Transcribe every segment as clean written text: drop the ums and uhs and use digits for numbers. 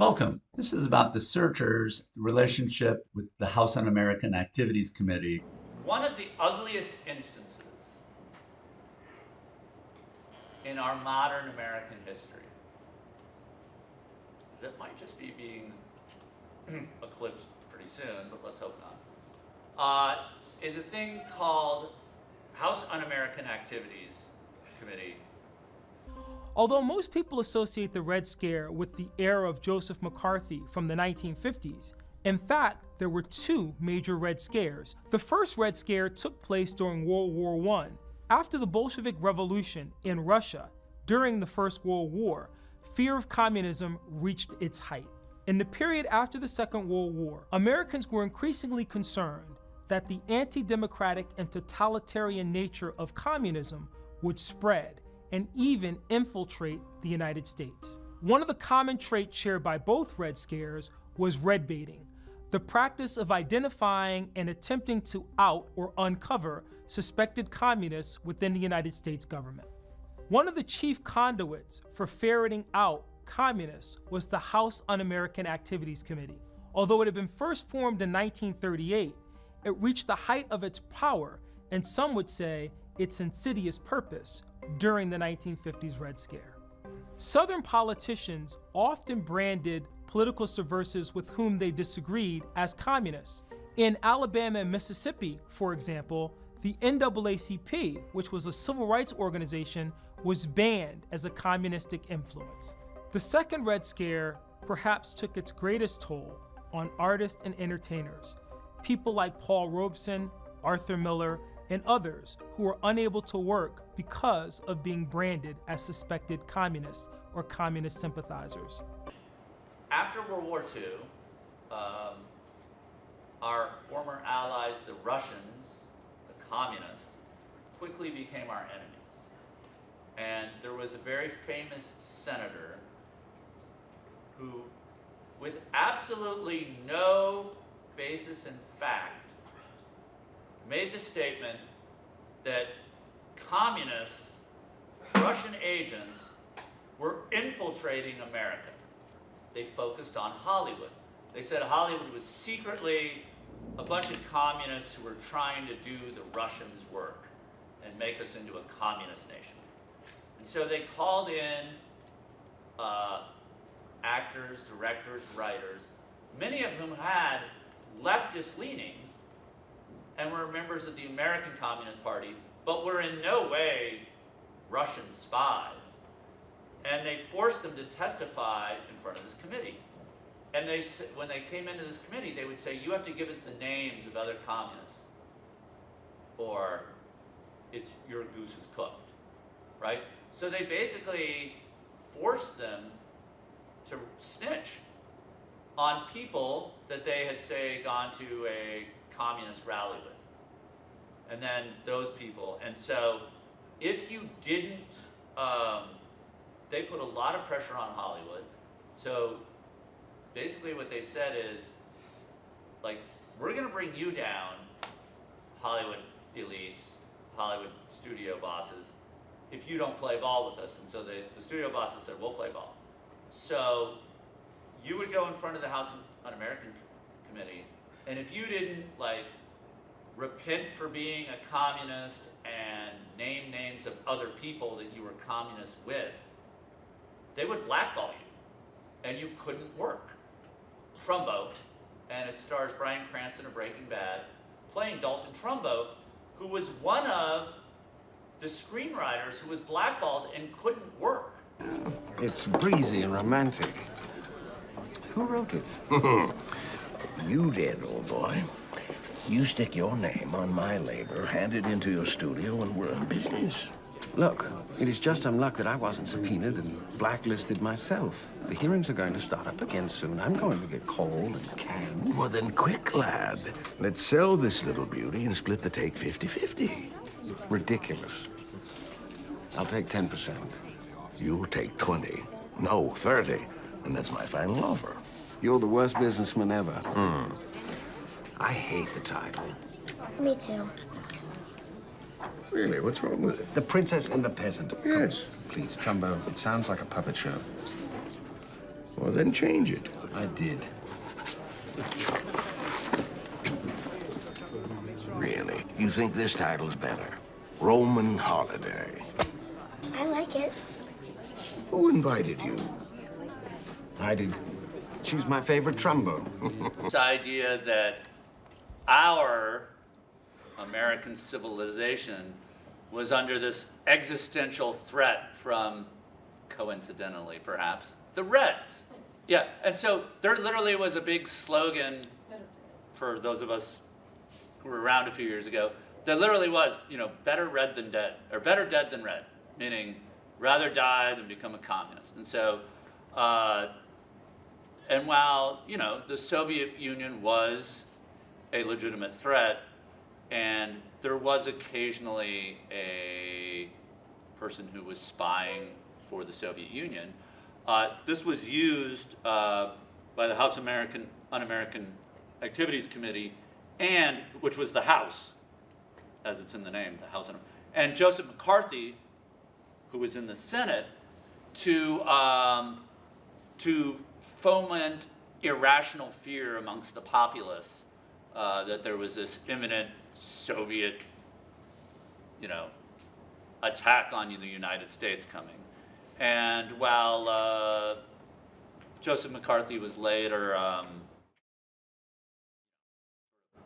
Welcome. This is about the searchers' relationship with the House Un-American Activities Committee. One of the ugliest instances in our modern American history that might just be being eclipsed pretty soon, but let's hope not, is a thing called House Un-American Activities Committee. Although most people associate the Red Scare with the era of Joseph McCarthy from the 1950s, in fact, there were two major Red Scares. The first Red Scare took place during World War I. After the Bolshevik Revolution in Russia, during the First World War, fear of communism reached its height. In the period after the Second World War, Americans were increasingly concerned that the anti-democratic and totalitarian nature of communism would spread and even infiltrate the United States. One of the common traits shared by both Red Scares was red baiting, the practice of identifying and attempting to out or uncover suspected communists within the United States government. One of the chief conduits for ferreting out communists was the House Un-American Activities Committee. Although it had been first formed in 1938, it reached the height of its power, and some would say its insidious purpose, during the 1950s Red Scare. Southern politicians often branded political subversives with whom they disagreed as communists. In Alabama and Mississippi, for example, the NAACP, which was a civil rights organization, was banned as a communistic influence. The second Red Scare perhaps took its greatest toll on artists and entertainers, people like Paul Robeson, Arthur Miller, and others who were unable to work because of being branded as suspected communists or communist sympathizers. After World War II, our former allies, the Russians, the communists, quickly became our enemies. And there was a very famous senator who, with absolutely no basis in fact, made the statement that communists, Russian agents, were infiltrating America. They focused on Hollywood. They said Hollywood was secretly a bunch of communists who were trying to do the Russians' work and make us into a communist nation. And so they called in actors, directors, writers, many of whom had leftist leanings and were members of the American Communist Party, but were in no way Russian spies. And they forced them to testify in front of this committee. And when they came into this committee, they would say, you have to give us the names of other communists, or your goose is cooked, right? So they basically forced them to snitch on people that they had, say, gone to a communist rally with. And then those people. And so if you didn't, they put a lot of pressure on Hollywood. So basically what they said is, like, we're gonna bring you down, Hollywood elites, Hollywood studio bosses, if you don't play ball with us. And so the studio bosses said, we'll play ball. So you would go in front of the House Un-American Committee, and if you didn't, like, repent for being a communist and name names of other people that you were communists with, they would blackball you, and you couldn't work. Trumbo, and it stars Bryan Cranston of Breaking Bad, playing Dalton Trumbo, who was one of the screenwriters who was blackballed and couldn't work. It's breezy and romantic. Who wrote it? You did, old boy. You stick your name on my labor, hand it into your studio, and we're in business. Look, it is just some luck that I wasn't subpoenaed and blacklisted myself. The hearings are going to start up again soon. I'm going to get cold and canned. Well, then quick, lad. Let's sell this little beauty and split the take 50-50. Ridiculous. I'll take 10%. You'll take 20. No, 30. And that's my final offer. You're the worst businessman ever. I hate the title. Me too. Really, what's wrong with it? The Princess and the Peasant. Yes. Please, Trumbo, it sounds like a puppet show. Well, then change it. I did. Really? You think this title's better? Roman Holiday. I like it. Who invited you? I did. She's my favorite trombone. This idea that our American civilization was under this existential threat from, coincidentally perhaps, the Reds. Yeah, and so there literally was a big slogan for those of us who were around a few years ago. There literally was, better red than dead, or better dead than red, meaning rather die than become a communist. And so, and while, the Soviet Union was a legitimate threat, and there was occasionally a person who was spying for the Soviet Union, this was used by the House Un-American Activities Committee, and which was the House, as it's in the name, the House. And Joseph McCarthy, who was in the Senate, to foment irrational fear amongst the populace that there was this imminent Soviet, attack on the United States coming. And while Joseph McCarthy was later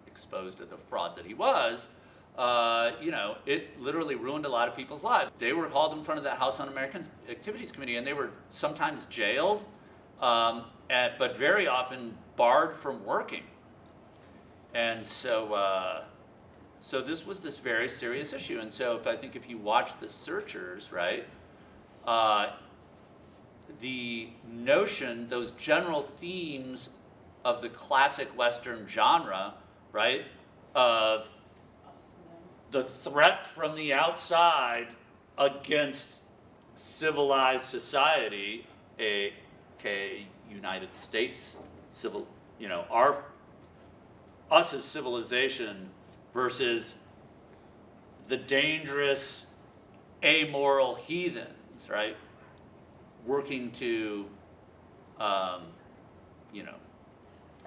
exposed to the fraud that he was, it literally ruined a lot of people's lives. They were hauled in front of the House Un-American Activities Committee, and they were sometimes jailed, but very often barred from working. And so, so this was this very serious issue. And so I think if you watch The Searchers, right, the notion, those general themes of the classic Western genre, right, of the threat from the outside against civilized society, aka United States, us as civilization versus the dangerous, amoral heathens, right, working to,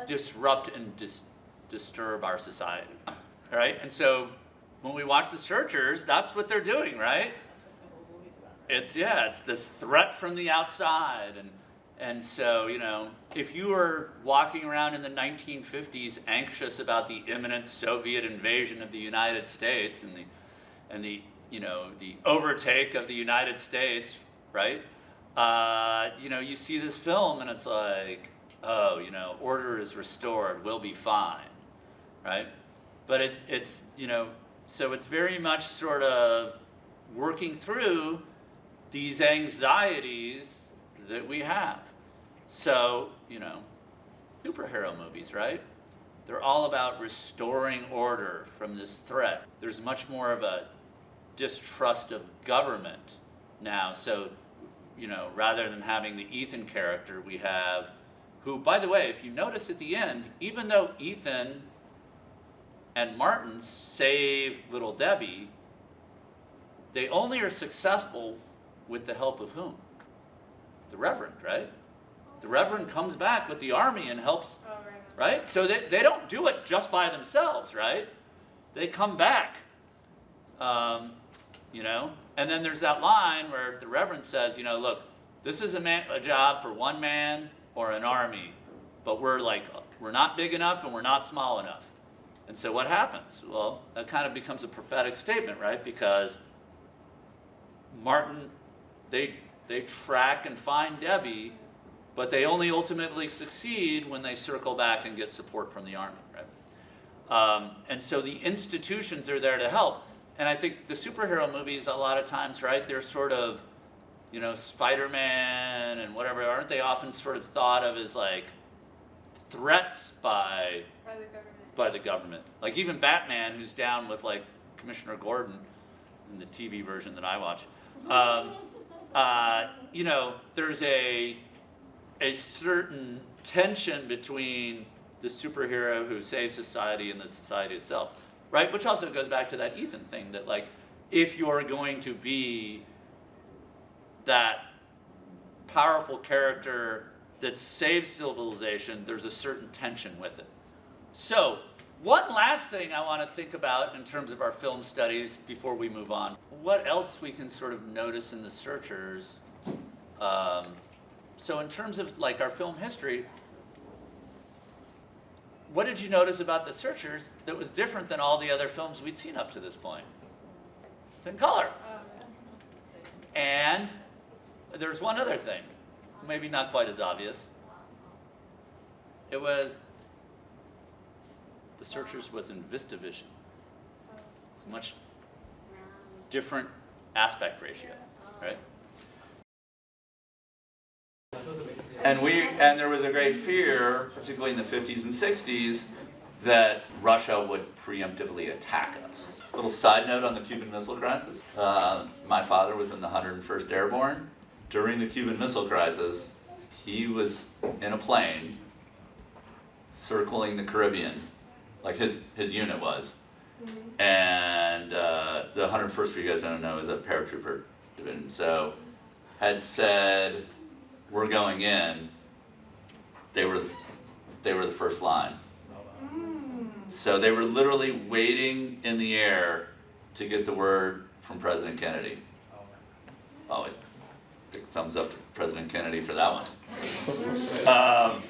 disrupt and disturb our society, right? And so when we watch The Searchers, that's what they're doing, right? It's this threat from the outside, and so, if you were walking around in the 1950s anxious about the imminent Soviet invasion of the United States and the overtake of the United States, right? You see this film and it's like, order is restored, we'll be fine, right? But it's so it's very much sort of working through these anxieties that we have. So, superhero movies, right? They're all about restoring order from this threat. There's much more of a distrust of government now. So, rather than having the Ethan character, we have, who, by the way, if you notice at the end, even though Ethan and Martin save little Debbie, they only are successful with the help of whom? The Reverend, right? The Reverend comes back with the army and helps, right? So they don't do it just by themselves, right? They come back, and then there's that line where the Reverend says, look, this is a job for one man or an army, but we're not big enough and we're not small enough. And so what happens? Well, that kind of becomes a prophetic statement, right? Because Martin, they track and find Debbie, but they only ultimately succeed when they circle back and get support from the army, right? And so the institutions are there to help. And I think the superhero movies, a lot of times, right, they're sort of, Spider-Man and whatever, aren't they often sort of thought of as like threats by the government? Like even Batman, who's down with like Commissioner Gordon in the TV version that I watch. There's a certain tension between the superhero who saves society and the society itself, right? Which also goes back to that Ethan thing, that like, if you're going to be that powerful character that saves civilization, there's a certain tension with it. So, one last thing I want to think about in terms of our film studies before we move on. What else we can sort of notice in the Searchers? So in terms of like our film history, what did you notice about the Searchers that was different than all the other films we'd seen up to this point? It's in color. And there's one other thing, maybe not quite as obvious. It was the Searchers was in VistaVision. It's a much different aspect ratio, right? And there was a great fear, particularly in the 50s and 60s, that Russia would preemptively attack us. Little side note on the Cuban Missile Crisis. My father was in the 101st Airborne. During the Cuban Missile Crisis, he was in a plane circling the Caribbean, like his unit was. And the 101st, for you guys who don't know, is a paratrooper division. So had said, we're going in. They were the first line. So they were literally waiting in the air to get the word from President Kennedy. Always big thumbs up to President Kennedy for that one.